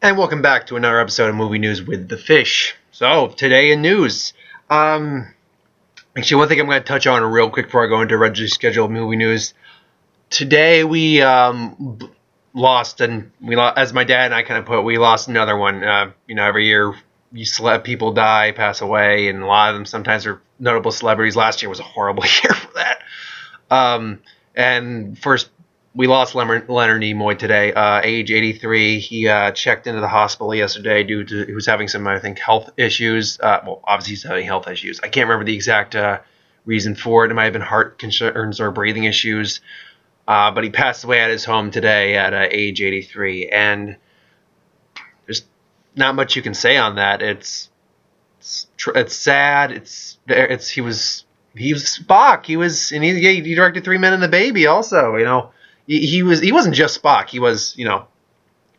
And welcome back to another episode of Movie News with the Fish. So, today in news. Actually, one thing I'm going to touch on real quick before I go into regularly scheduled movie news. Today we lost, as my dad and I kind of put, we lost another one. Every year people die, pass away, and a lot of them sometimes are notable celebrities. Last year was a horrible year for that. And first, we lost Leonard Nemoy today, age 83. He checked into the hospital yesterday due to he was having some, I think, health issues. Obviously he's having health issues. I can't remember the exact reason for it. It might have been heart concerns or breathing issues. But he passed away at his home today at age 83. And there's not much you can say on that. It's sad. He was Spock. He directed Three Men and the Baby also, He wasn't just Spock. He was, a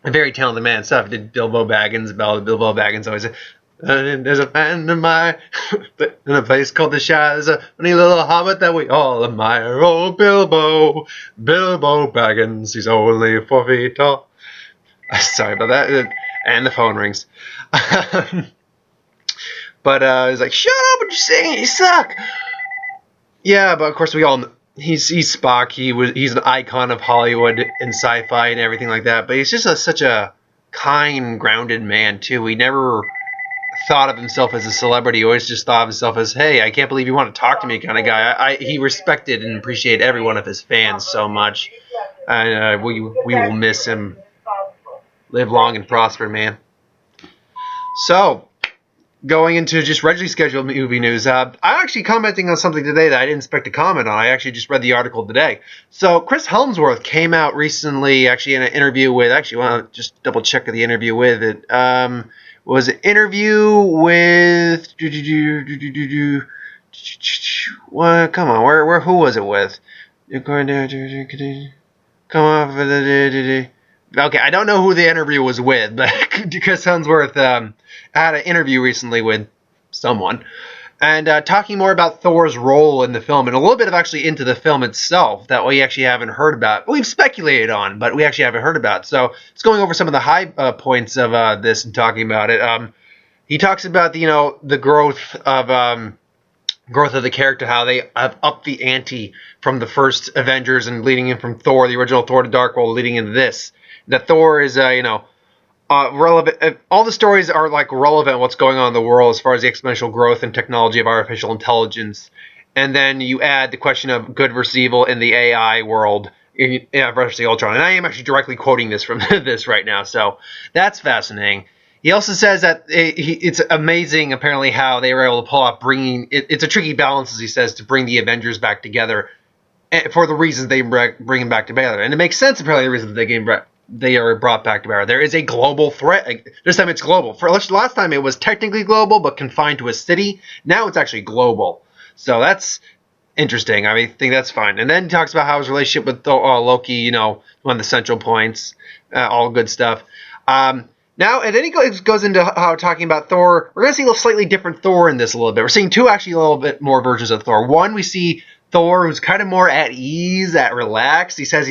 very talented man. Stuff did Bilbo Baggins. Bilbo Baggins always said, "There's a man in a place called the Shire. There's a funny little hobbit that we all admire. Oh, Bilbo Baggins. He's only 4 feet tall." Sorry about that. And the phone rings. But he's like, "Shut up! What you saying? You suck." Yeah, but of course we all know. He's Spock. He's an icon of Hollywood and sci-fi and everything like that. But he's just such a kind, grounded man too. He never thought of himself as a celebrity. He always just thought of himself as, "Hey, I can't believe you want to talk to me," kind of guy. He respected and appreciated every one of his fans so much, and we will miss him. Live long and prosper, man. So, going into just regularly scheduled movie news, I'm actually commenting on something today that I didn't expect to comment on. I actually just read the article today. So Chris Hemsworth came out recently, actually in an interview with, I want to just double check the interview with it. Was an interview with, what? Come on, who was it with? Come on, okay, I don't know who the interview was with, but Chris Hemsworth had an interview recently with someone, and talking more about Thor's role in the film, and a little bit of actually into the film itself that we actually haven't heard about. We've speculated on, but we actually haven't heard about. So it's going over some of the high points of this and talking about it. He talks about the growth of the character, how they have upped the ante from the first Avengers and leading in from Thor, the original Thor to Dark World, leading into this. That Thor is, relevant. All the stories are relevant what's going on in the world as far as the exponential growth and technology of artificial intelligence. And then you add the question of good versus evil in the AI world in Age of Ultron. And I am actually directly quoting this from this right now, so that's fascinating. He also says that it's amazing, apparently, how they were able to pull off bringing it's a tricky balance, as he says, to bring the Avengers back together for the reasons they bring them back together. And it makes sense, apparently, the reasons they are brought back together. There is a global threat. This time it's global. Last time it was technically global, but confined to a city. Now it's actually global. So that's interesting. I think that's fine. And then he talks about how his relationship with Loki, one of the central points, all good stuff. And then he goes into how talking about Thor. We're going to see a slightly different Thor in this a little bit. We're seeing two actually a little bit more versions of Thor. One, we see Thor, who's kind of more at ease, relaxed. He says,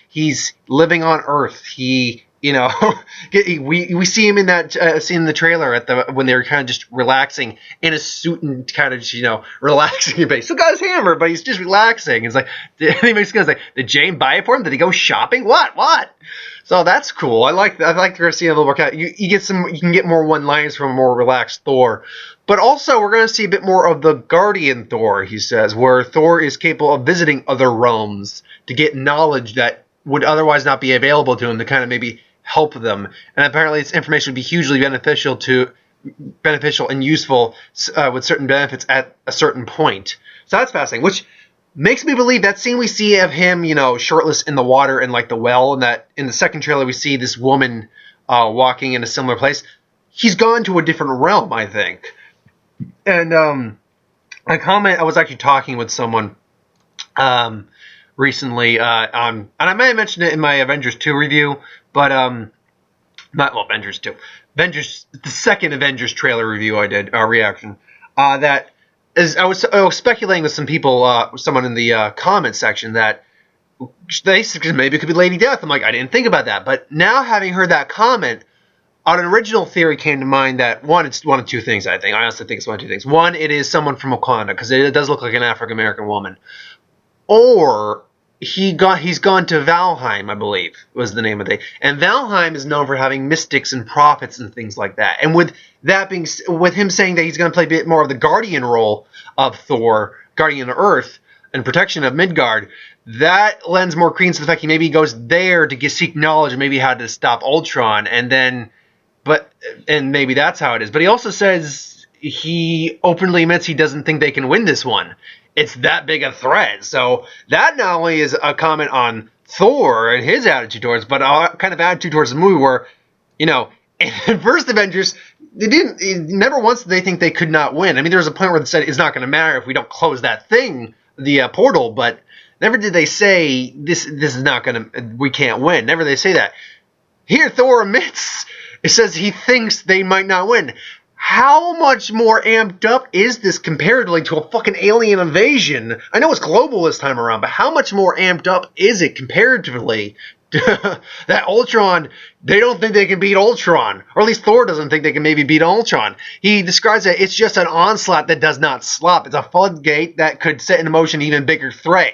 he's living on Earth. We see him in that scene in the trailer when they were kind of just relaxing in a suit and kind of relaxing a bit. He still got his hammer, but he's just relaxing. It's like, he makes guys like, did Jane buy it for him? Did he go shopping? What? So that's cool. I like to see a little more. You can get more one-liners from a more relaxed Thor. But also, we're going to see a bit more of the Guardian Thor, he says, where Thor is capable of visiting other realms to get knowledge that would otherwise not be available to him to kind of maybe help them. And apparently, this information would be hugely beneficial and useful with certain benefits at a certain point. So that's fascinating, which makes me believe that scene we see of him, shirtless in the water in the well, and that in the second trailer we see this woman walking in a similar place. He's gone to a different realm, I think. And I was actually talking with someone recently and I may have mentioned it in my Avengers 2 review, but Avengers 2. The second Avengers trailer review I did, reaction, that is, I was speculating with some people, someone in the comment section, that they maybe it could be Lady Death. I'm like, I didn't think about that. But now having heard that comment, an original theory came to mind that one, it's one of two things. I honestly think it's one of two things. One, it is someone from Wakanda because it does look like an African American woman, or he's gone to Valheim, I believe was the name of it. And Valheim is known for having mystics and prophets and things like that. And with him saying that he's going to play a bit more of the guardian role of Thor, guardian of Earth and protection of Midgard, that lends more credence to the fact he goes there to seek knowledge and maybe how to stop Ultron, and maybe that's how it is. But he also says he openly admits he doesn't think they can win this one. It's that big a threat. So that not only is a comment on Thor and his attitude towards, but a kind of attitude towards the movie where, in first Avengers, never once did they think they could not win. I mean, there was a point where they said it's not going to matter if we don't close that thing, the portal, but never did they say this is not going to, we can't win. Never did they say that. Here, Thor admits, it says he thinks they might not win. How much more amped up is this comparatively to a fucking alien invasion? I know it's global this time around, but how much more amped up is it comparatively to that Ultron? They don't think they can beat Ultron, or at least Thor doesn't think they can maybe beat Ultron. He describes it, it's just an onslaught that does not stop. It's a floodgate that could set in motion an even bigger threat.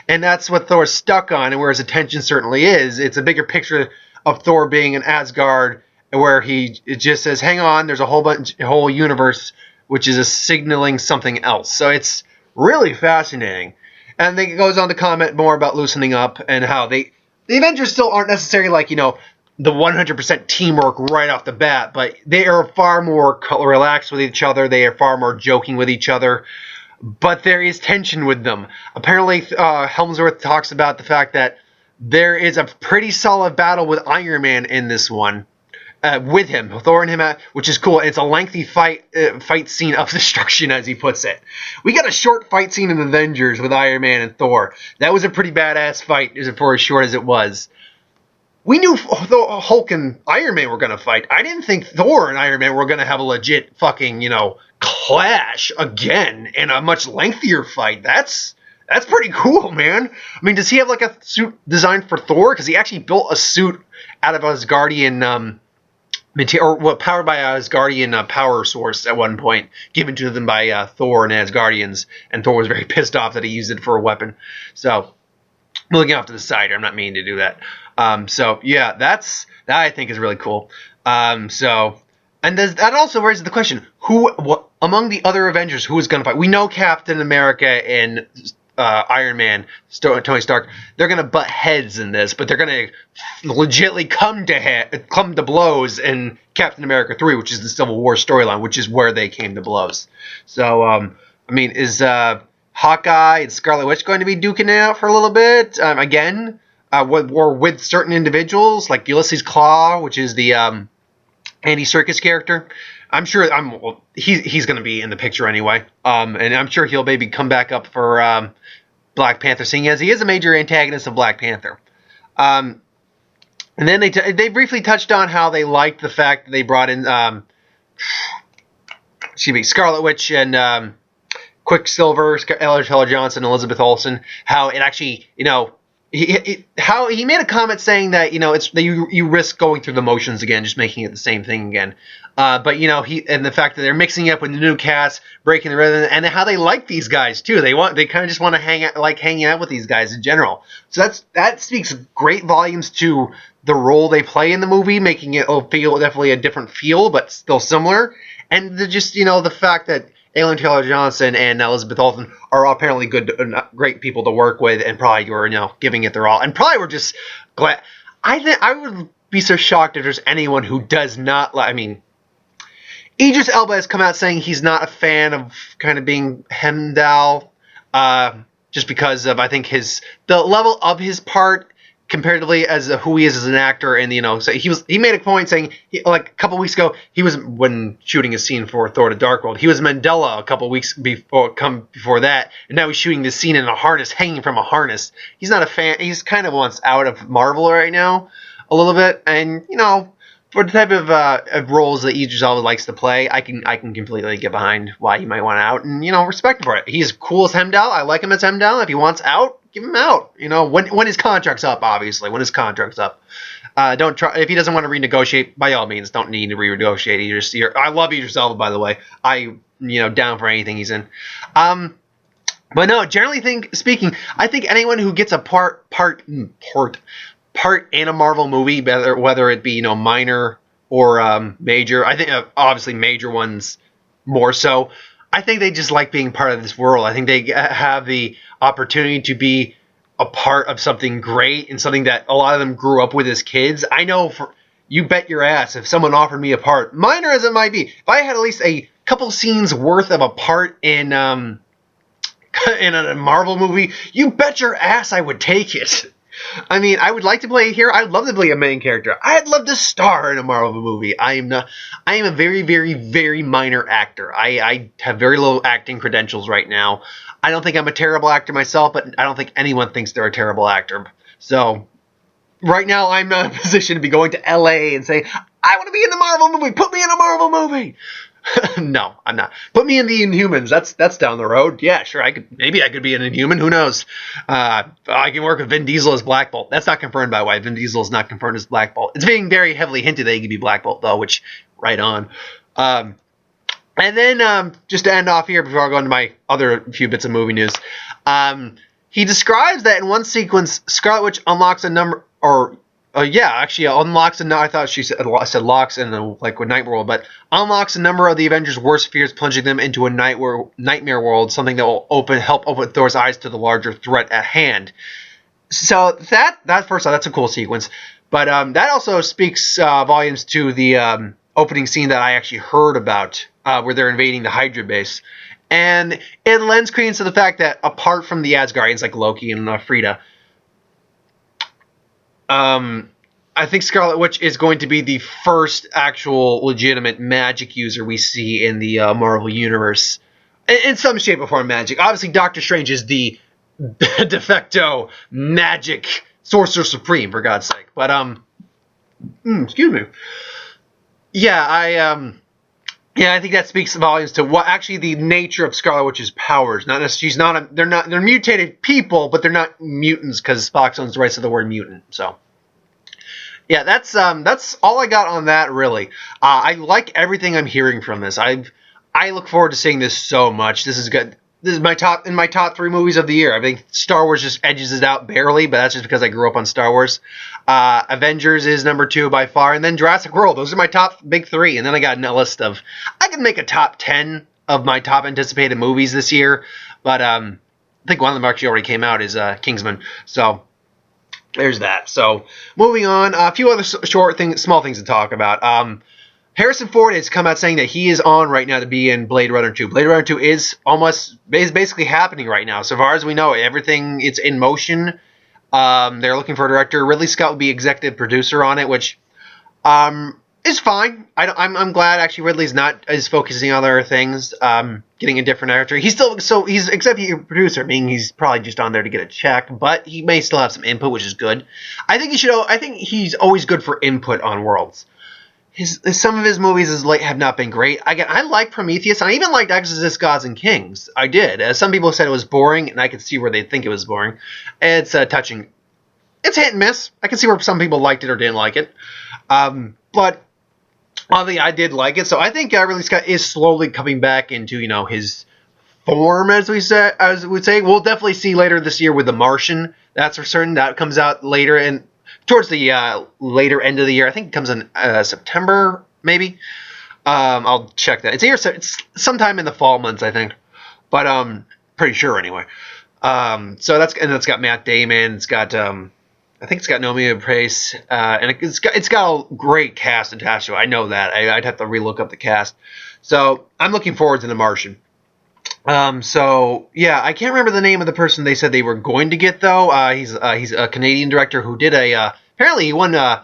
And that's what Thor's stuck on, and where his attention certainly is. It's a bigger picture of Thor being in Asgard, where it just says, hang on, there's a whole universe which is signaling something else. So it's really fascinating. And then it goes on to comment more about loosening up and how the Avengers still aren't necessarily like, the 100% teamwork right off the bat, but they are far more relaxed with each other. They are far more joking with each other. But there is tension with them. Apparently, Hemsworth talks about the fact that there is a pretty solid battle with Iron Man in this one. With him, Thor and him, which is cool. It's a lengthy fight scene of destruction, as he puts it. We got a short fight scene in Avengers with Iron Man and Thor. That was a pretty badass fight, for as short as it was. We knew Hulk and Iron Man were going to fight. I didn't think Thor and Iron Man were going to have a legit fucking, clash again in a much lengthier fight. That's pretty cool, man. I mean, does he have like a suit designed for Thor? Because he actually built a suit out of Asgardian powered by Asgardian power source at one point, given to them by Thor and Asgardians, and Thor was very pissed off that he used it for a weapon. So, I'm looking off to the side. I'm not meaning to do that. Yeah, that I think is really cool. And that also raises the question: what among the other Avengers, who is going to fight? We know Captain America and Iron Man, Tony Stark, they're going to butt heads in this, but they're going to legitimately come to blows in Captain America 3, which is the Civil War storyline, which is where they came to blows. So, is Hawkeye and Scarlet Witch going to be duking it out for a little bit? Again, or with certain individuals, like Ulysses Claw, which is the Andy Serkis character. I'm sure he's going to be in the picture anyway, and I'm sure he'll maybe come back up for Black Panther, seeing as he is a major antagonist of Black Panther. And then they briefly touched on how they liked the fact that they brought in Scarlet Witch and Quicksilver, Ella Taylor-Johnson, Elizabeth Olsen. How it actually, how he made a comment saying that it's you risk going through the motions again, just making it the same thing again. But and the fact that they're mixing it up with the new cast, breaking the rhythm, and how they like these guys too. They kind of just want to hanging out with these guys in general. So that speaks great volumes to the role they play in the movie, making it feel definitely a different feel, but still similar. And the fact that Ellen Taylor-Johnson and Elizabeth Olsen are apparently great people to work with, and probably were giving it their all, and probably were just glad. I would be so shocked if there's anyone who does not. Idris Elba has come out saying he's not a fan of kind of being Heimdall, just because of I think the level of his part comparatively as who he is as an actor, and so he made a point saying a couple weeks ago when shooting a scene for Thor: The Dark World, he was Mandela a couple weeks before that, and now he's shooting this scene in a harness, hanging from a harness. He's not a fan. He's kind of wants out of Marvel right now a little bit, and for the type of roles that Idris Elba likes to play, I can completely get behind why he might want out, and respect him for it. He's cool as Heimdall. I like him as Heimdall. If he wants out, give him out. When his contract's up, obviously. When his contract's up. Don't try if he doesn't want to renegotiate. By all means, don't need to renegotiate. I love Idris Elba, by the way. Down for anything he's in. But no, generally speaking, I think anyone who gets a part in a Marvel movie, whether it be minor or major, I think obviously major ones more so. I think they just like being part of this world. I think they have the opportunity to be a part of something great and something that a lot of them grew up with as kids. I know you bet your ass if someone offered me a part, minor as it might be, if I had at least a couple scenes worth of a part in a Marvel movie, you bet your ass I would take it. I mean, I would like to play here. I'd love to play a main character. I'd love to star in a Marvel movie. I am a very, very, very minor actor. I have very low acting credentials right now. I don't think I'm a terrible actor myself, but I don't think anyone thinks they're a terrible actor. So, right now, I'm not in a position to be going to LA and saying, I want to be in the Marvel movie. Put me in a Marvel movie. No, I'm not. Put me in the Inhumans. That's down the road. Yeah, sure. Maybe I could be an Inhuman. Who knows? I can work with Vin Diesel as Black Bolt. That's not confirmed, by the way. Vin Diesel is not confirmed as Black Bolt. It's being very heavily hinted that he could be Black Bolt, though, which, right on. And then, just to end off here before I go into my other few bits of movie news, he describes that in one sequence, Scarlet Witch unlocks a number, unlocks a number. I thought I said locks in like with Night World, but unlocks a number of the Avengers' worst fears, plunging them into a nightmare world, something that will help open Thor's eyes to the larger threat at hand. So that first off, that's a cool sequence, but that also speaks volumes to the opening scene that I actually heard about, where they're invading the Hydra base, and it lends credence to the fact that apart from the Asgardians like Loki and Frida, I think Scarlet Witch is going to be the first actual legitimate magic user we see in the Marvel Universe. In some shape or form, magic. Obviously, Doctor Strange is the de facto magic sorcerer supreme, for God's sake. But, excuse me. Yeah, I think that speaks volumes to what actually the nature of Scarlet Witch's powers. They're mutated people, but they're not mutants because Fox owns the rights to the word mutant. So, yeah, that's all I got on that. Really, I like everything I'm hearing from this. I look forward to seeing this so much. This is good. This is my top 3 movies of the year. I think Star Wars just edges it out barely, but that's just because I grew up on Star Wars. Avengers is number 2 by far, and then Jurassic World. Those are my top big 3, and then I got a list of. I can make a top 10 of my top anticipated movies this year, but I think one of them actually already came out is Kingsman. So there's that. So moving on, a few other small things to talk about. Harrison Ford has come out saying that he is on right now to be in Blade Runner 2. Blade Runner 2 is basically happening right now. So far as we know, everything it's in motion. They're looking for a director. Ridley Scott will be executive producer on it, which is fine. I'm glad actually Ridley's is focusing on other things, getting a different director. He's executive producer, meaning he's probably just on there to get a check, but he may still have some input, which is good. I think he's always good for input on worlds. Some of his movies as late have not been great. I like Prometheus, and I even liked Exorcist, Gods and Kings. I did. Some people said it was boring, and I could see where they think it was boring. It's touching. It's hit and miss. I can see where some people liked it or didn't like it. But obviously, I did like it. So I think Ridley Scott is slowly coming back into his form, as we would say. We'll definitely see later this year with The Martian. That's for certain. That comes out later and towards the later end of the year. I think it comes in September, maybe. I'll check that. It's sometime in the fall months, I think. But pretty sure anyway. So that's got Matt Damon. It's got I think it's got Noomi Rapace, and it's got a great cast attached to it. I know that. I'd have to relook up the cast. So I'm looking forward to The Martian. So yeah, I can't remember the name of the person they said they were going to get though. He's a Canadian director who did apparently he won an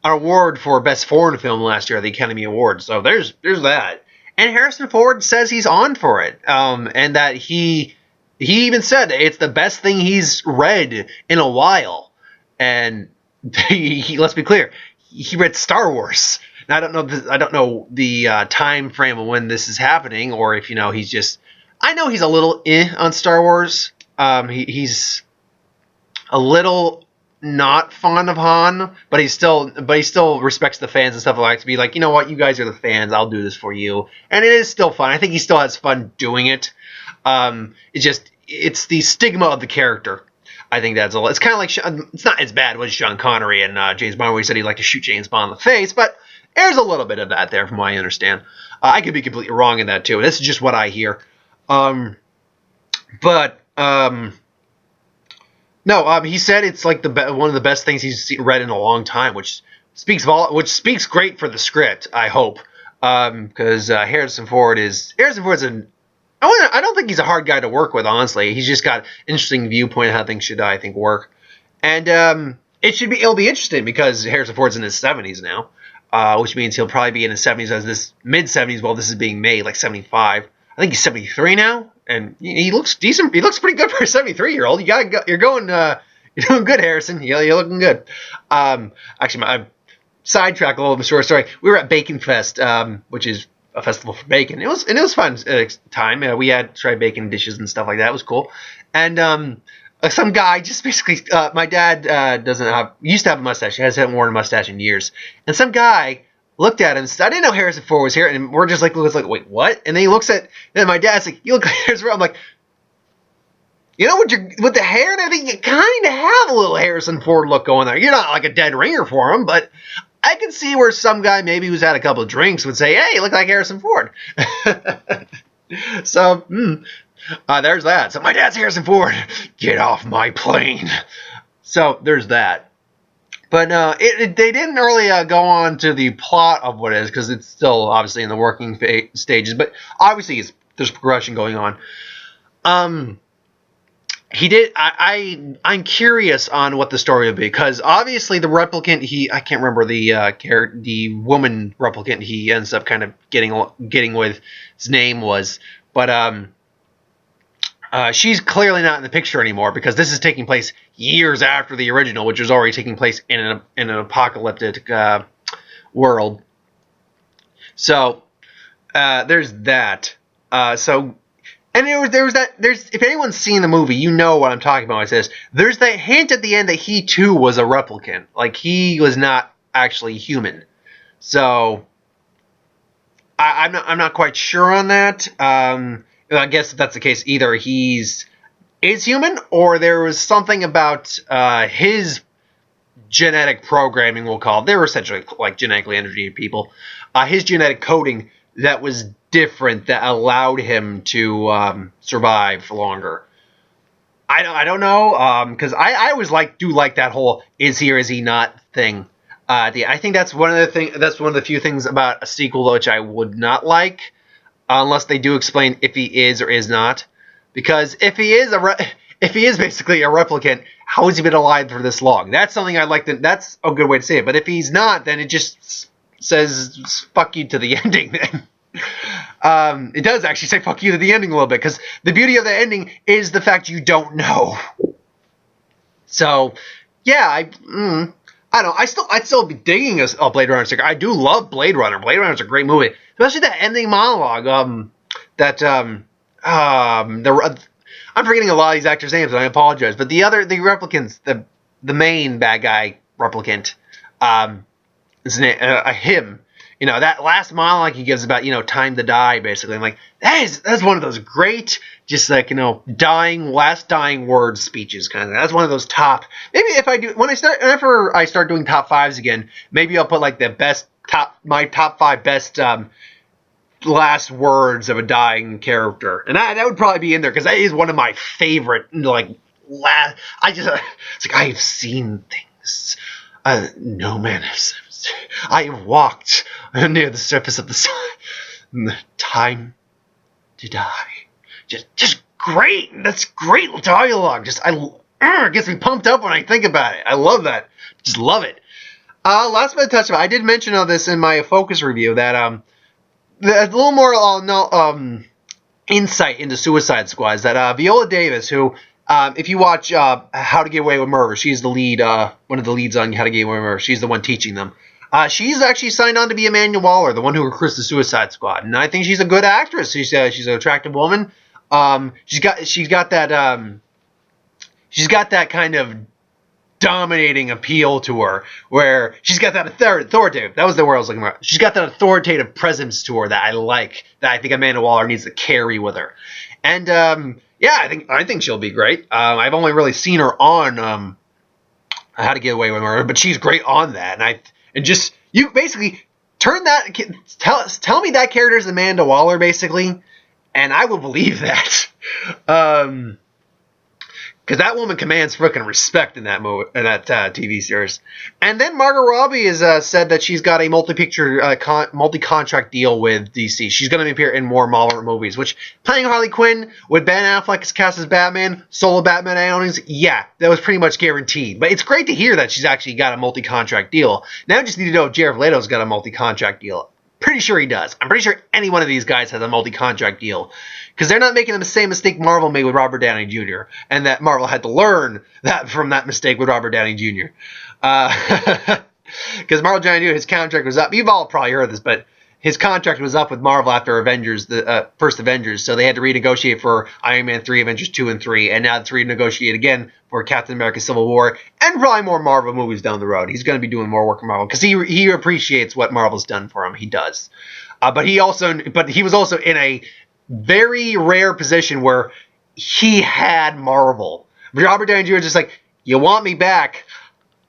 award for best foreign film last year at the Academy Awards. So there's that. And Harrison Ford says he's on for it. And that he even said it's the best thing he's read in a while. And he let's be clear, he read Star Wars. Now, I don't know the time frame of when this is happening, or if he's just. I know he's a little on Star Wars. He's a little not fond of Han, but he still respects the fans and stuff like to be like, you know what, you guys are the fans, I'll do this for you, and it is still fun. I think he still has fun doing it. It's the stigma of the character. I think that's all. It's kind of like it's not as bad as Sean Connery and James Bond, where he said he'd like to shoot James Bond in the face, but there's a little bit of that there, from what I understand. I could be completely wrong in that too. This is just what I hear. No, he said it's like one of the best things he's read in a long time, which speaks great for the script, I hope, because Harrison Ford is I don't think he's a hard guy to work with, honestly. He's just got an interesting viewpoint of how things should, I think, work, and it'll be interesting because Harrison Ford's in his 70s now, which means he'll probably be in his 70s as this mid-70s while this is being made, like 75. I think he's 73 now, and he looks decent. He looks pretty good for a 73-year-old. You're doing good, Harrison. You're looking good. Actually, I sidetrack a little bit. Short story. We were at Bacon Fest, which is a festival for bacon. It was fun time. We had tried bacon dishes and stuff like that. It was cool. And some guy just basically, my dad used to have a mustache. He hasn't worn a mustache in years. And some guy looked at him and said, I didn't know Harrison Ford was here. And we're just like, wait, what? And then he looks at, and my dad's like, you look like Harrison Ford. I'm like, you know, with the hair and everything, you kind of have a little Harrison Ford look going there. You're not like a dead ringer for him, but I can see where some guy maybe who's had a couple of drinks would say, hey, you look like Harrison Ford. So, there's that. So my dad's Harrison Ford. Get off my plane. So there's that. But they didn't really go on to the plot of what it is, because it's still obviously in the working stages. But obviously there's progression going on. He did. I'm curious on what the story will be, because obviously the replicant I can't remember the woman replicant he ends up kind of getting with, his name was, but she's clearly not in the picture anymore, because this is taking place years after the original, which was already taking place in an apocalyptic world. So there's that. And if anyone's seen the movie, you know what I'm talking about when I say this. There's that hint at the end that he too was a replicant. Like, he was not actually human. So I'm not quite sure on that. I guess if that's the case, either is human, or there was something about his genetic programming, we'll call it. They were essentially like genetically engineered people. His genetic coding that was different, that allowed him to survive for longer. I don't know, because I always do like that whole is he or is he not thing. I think that's one of the few things about a sequel which I would not like, unless they do explain if he is or is not. Because if he is basically a replicant, how has he been alive for this long? That's something I like. That's a good way to say it. But if he's not, then it just says fuck you to the ending. Then it does actually say fuck you to the ending a little bit, because the beauty of the ending is the fact you don't know. So yeah, I don't know. I'd still be digging a Blade Runner sticker. I do love Blade Runner. Blade Runner's a great movie, especially that ending monologue. I'm forgetting a lot of these actors' names, and I apologize. But the replicants, the main bad guy replicant, his name, him. You know, that last monologue he gives about, time to die, basically. I'm like, that's one of those great, just like, last dying words speeches kind of. That's one of those top. Maybe if I do, whenever I start doing top fives again, maybe I'll put like my top 5 best last words of a dying character, and that would probably be in there, because that is one of my favorite. It's like, I have seen things no man has. I have walked near the surface of the sun. Time to die. Just great. That's great dialogue. It gets me pumped up when I think about it. I love that. Just love it. Last bit of touch. I did mention all this in my focus review that a little more insight into Suicide Squad is that Viola Davis, who if you watch How to Get Away with Murder, she's the lead, one of the leads on How to Get Away with Murder. She's the one teaching them. She's actually signed on to be Amanda Waller, the one who recruits the Suicide Squad, and I think she's a good actress. She's an attractive woman. She's got that kind of dominating appeal to her, where she's got that authoritative. That was the word I was looking for. She's got that authoritative presence to her that I like. That I think Amanda Waller needs to carry with her. And yeah, I think she'll be great. I've only really seen her on How to Get Away with Murder, but she's great on that. And just you basically turn that tell me that character is Amanda Waller basically, and I will believe that. Because that woman commands freaking respect in that TV series. And then Margot Robbie has said that she's got a multi-contract deal with DC. She's going to appear in more Marvel movies, which, playing Harley Quinn with Ben Affleck as cast as Batman, solo Batman outings, yeah, that was pretty much guaranteed. But it's great to hear that she's actually got a multi-contract deal. Now I just need to know if Jared Leto's got a multi-contract deal. Pretty sure he does. I'm pretty sure any one of these guys has a multi-contract deal. Because they're not making the same mistake Marvel made with Robert Downey Jr. And that Marvel had to learn that from that mistake with Robert Downey Jr. Because Marvel Downey Jr., his contract was up. You've all probably heard this, but his contract was up with Marvel after Avengers, the first Avengers. So they had to renegotiate for Iron Man 3, Avengers 2 and 3. And now it's renegotiate again for Captain America Civil War. And probably more Marvel movies down the road. He's going to be doing more work for Marvel. Because he appreciates what Marvel's done for him. He does. But he was also in a very rare position where he had Marvel. Robert Downey Jr. was just like, you want me back?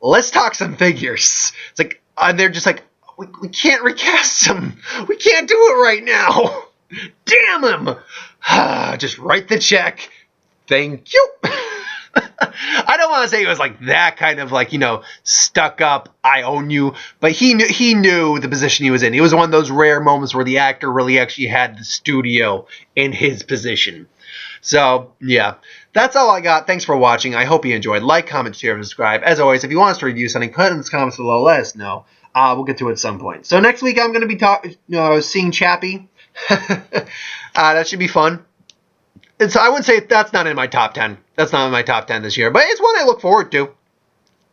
Let's talk some figures. It's like, and they're just like, we can't recast him. We can't do it right now. Damn him. Just write the check. Thank you. I don't want to say it was like that kind of like, stuck up, I own you. But he knew the position he was in. It was one of those rare moments where the actor really actually had the studio in his position. So, yeah. That's all I got. Thanks for watching. I hope you enjoyed. Like, comment, share, and subscribe. As always, if you want us to review something, put it in the comments below. Let us know. We'll get to it at some point. So next week I'm going to be seeing Chappie. That should be fun. And so I wouldn't say that's not in my top 10. That's not in my top 10 this year. But it's one I look forward to.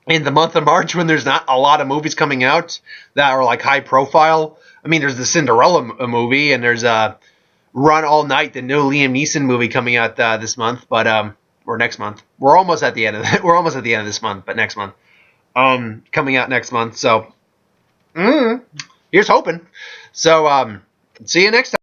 In the month of March when there's not a lot of movies coming out that are like high profile. I mean, there's the Cinderella movie and there's Run All Night, the new Liam Neeson movie coming out this month, but or next month. We're almost at the end of this month, but next month. Coming out next month. So here's hoping. So see you next time.